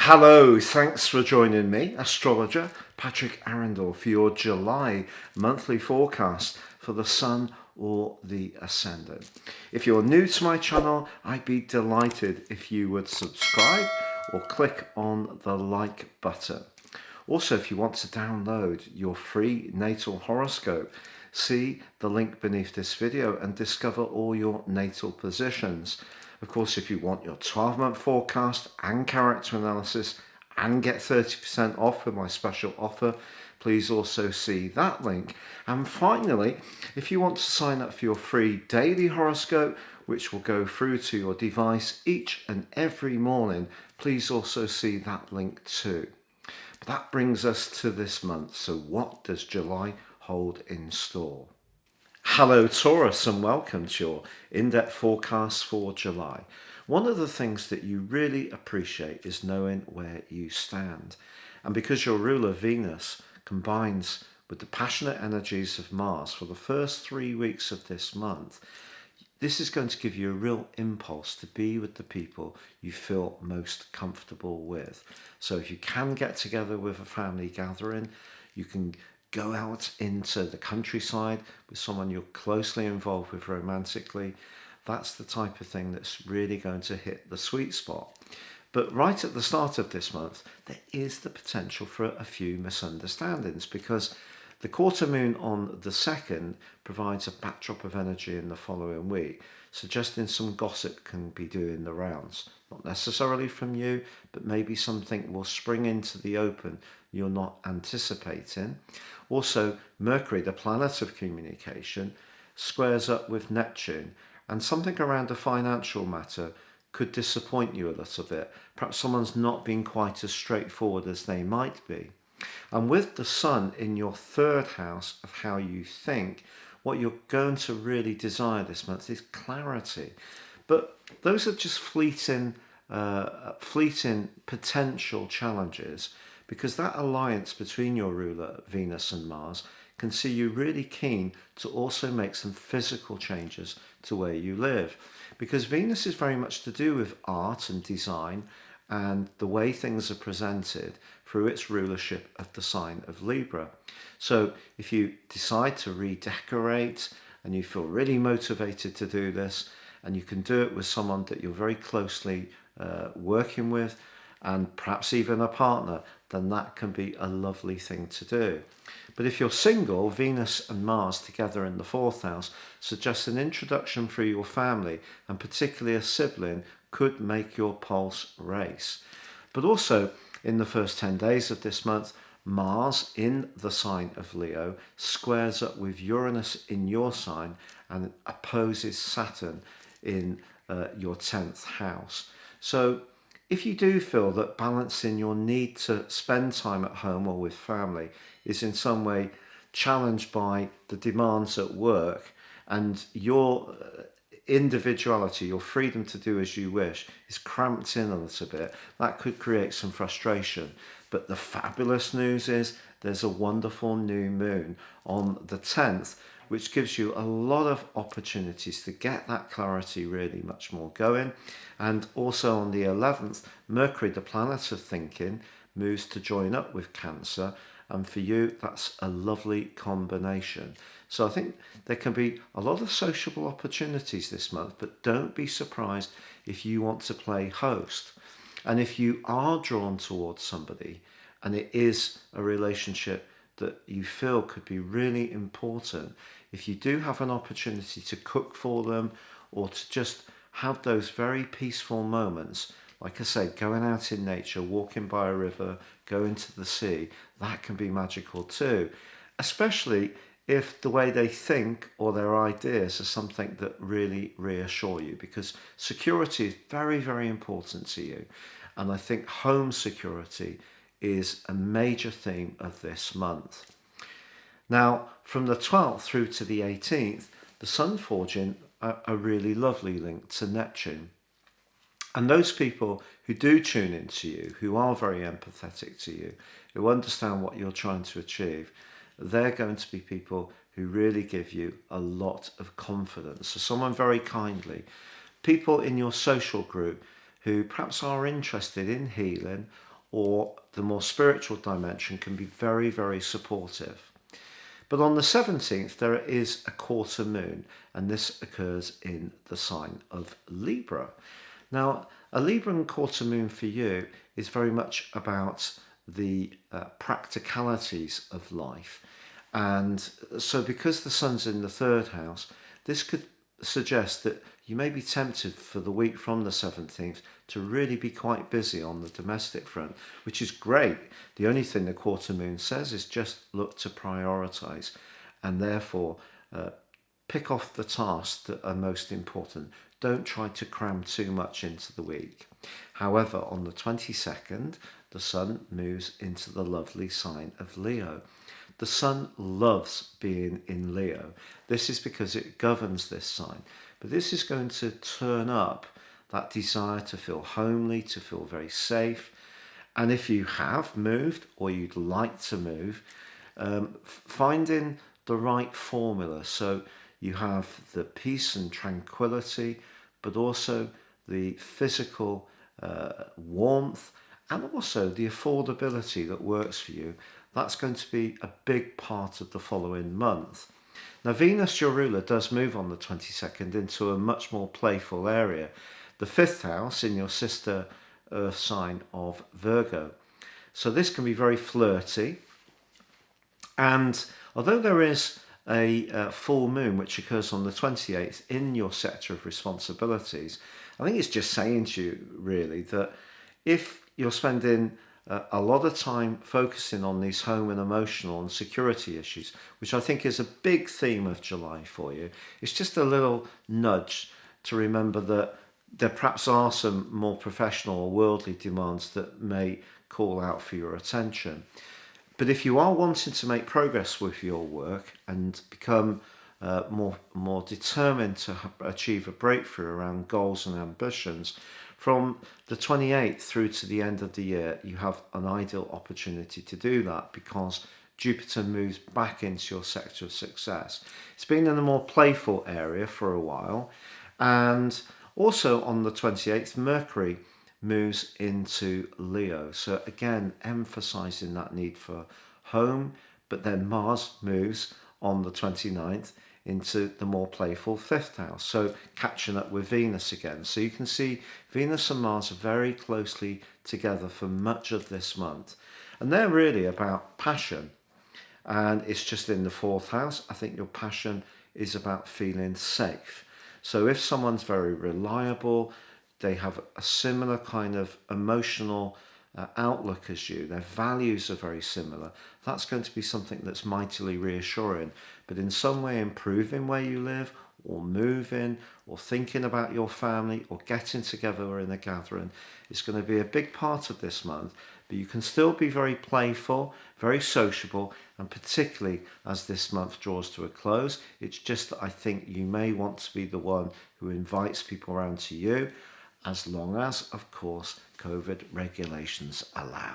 Hello, thanks for joining me, astrologer Patrick Arundell, for your July monthly forecast for the Sun or the Ascendant. If you're new to my channel, I'd be delighted if you would subscribe or click on the like button. Also, if you want to download your free natal horoscope, see the link beneath this video and discover all your natal positions. Of course, if you want your 12-month forecast and character analysis and get 30% off with my special offer, please also see that link. And finally, if you want to sign up for your free daily horoscope, which will go through to your device each and every morning, please also see that link too. But that brings us to this month. So what does July hold in store? Hello Taurus, and welcome to your in-depth forecast for July. One of the things that you really appreciate is knowing where you stand. And because your ruler Venus combines with the passionate energies of Mars for the first 3 weeks of this month, this is going to give you a real impulse to be with the people you feel most comfortable with. So if you can get together with a family gathering, you can go out into the countryside with someone you're closely involved with romantically. That's the type of thing that's really going to hit the sweet spot. But right at the start of this month, there is the potential for a few misunderstandings because the quarter moon on the 2nd provides a backdrop of energy in the following week, suggesting some gossip can be doing the rounds. Not necessarily from you, but maybe something will spring into the open you're not anticipating. Also, Mercury, the planet of communication, squares up with Neptune, and something around a financial matter could disappoint you a little bit. Perhaps someone's not been quite as straightforward as they might be. And with the Sun in your 3rd house of how you think, what you're going to really desire this month is clarity. But those are just fleeting potential challenges, because that alliance between your ruler Venus and Mars can see you really keen to also make some physical changes to where you live, because Venus is very much to do with art and design and the way things are presented through its rulership of the sign of Libra. So if you decide to redecorate and you feel really motivated to do this, and you can do it with someone that you're very closely working with, and perhaps even a partner, then that can be a lovely thing to do. But if you're single, Venus and Mars together in the 4th house suggests an introduction through your family, and particularly a sibling, could make your pulse race. But also, in the first 10 days of this month, Mars in the sign of Leo squares up with Uranus in your sign and opposes Saturn in your 10th house. So if you do feel that balancing your need to spend time at home or with family is in some way challenged by the demands at work, and your individuality, your freedom to do as you wish, is cramped in a little bit, that could create some frustration. But the fabulous news is there's a wonderful new moon on the 10th, which gives you a lot of opportunities to get that clarity really much more going. And also on the 11th, Mercury, the planet of thinking, moves to join up with Cancer, and for you that's a lovely combination. So I think there can be a lot of sociable opportunities this month, but don't be surprised if you want to play host. And if you are drawn towards somebody and it is a relationship that you feel could be really important, if you do have an opportunity to cook for them or to just have those very peaceful moments, like I say, going out in nature, walking by a river, going to the sea, that can be magical too. Especially if the way they think or their ideas are something that really reassure you, because security is very, very important to you. And I think home security is a major theme of this month. Now, from the 12th through to the 18th, the Sun forging a really lovely link to Neptune. And those people who do tune into you, who are very empathetic to you, who understand what you're trying to achieve, they're going to be people who really give you a lot of confidence. So someone very kindly, people in your social group who perhaps are interested in healing or the more spiritual dimension can be very, very supportive. But on the 17th, there is a quarter moon, and this occurs in the sign of Libra. Now, a Libran quarter moon for you is very much about the practicalities of life. And so because the sun's in the third house, this could suggest that you may be tempted for the week from the 17th to really be quite busy on the domestic front, which is great. The only thing the quarter moon says is just look to prioritize and therefore pick off the tasks that are most important. Don't try to cram too much into the week. However, on the 22nd, the sun moves into the lovely sign of Leo. The sun loves being in Leo. This is because it governs this sign. But this is going to turn up that desire to feel homely, to feel very safe. And if you have moved or you'd like to move, finding the right formula. So you have the peace and tranquility, but also the physical warmth and also the affordability that works for you. That's going to be a big part of the following month. Now, Venus, your ruler, does move on the 22nd into a much more playful area, the 5th house in your sister Earth sign of Virgo. So this can be very flirty. And although there is a full moon which occurs on the 28th in your sector of responsibilities, I think it's just saying to you really that if you're spending a lot of time focusing on these home and emotional and security issues, which I think is a big theme of July for you, it's just a little nudge to remember that there perhaps are some more professional or worldly demands that may call out for your attention. But if you are wanting to make progress with your work and become more determined to achieve a breakthrough around goals and ambitions, from the 28th through to the end of the year, you have an ideal opportunity to do that because Jupiter moves back into your sector of success. It's been in a more playful area for a while. And also on the 28th, Mercury moves into Leo. So again, emphasizing that need for home, but then Mars moves on the 29th into the more playful 5th house. So catching up with Venus again. So you can see Venus and Mars are very closely together for much of this month. And they're really about passion. And it's just in the 4th house. I think your passion is about feeling safe. So if someone's very reliable, they have a similar kind of emotional outlook as you, their values are very similar, that's going to be something that's mightily reassuring. But in some way improving where you live or moving or thinking about your family or getting together in a gathering is going to be a big part of this month. But you can still be very playful, very sociable, and particularly as this month draws to a close, it's just that I think you may want to be the one who invites people around to you, as long as, of course, COVID regulations allow.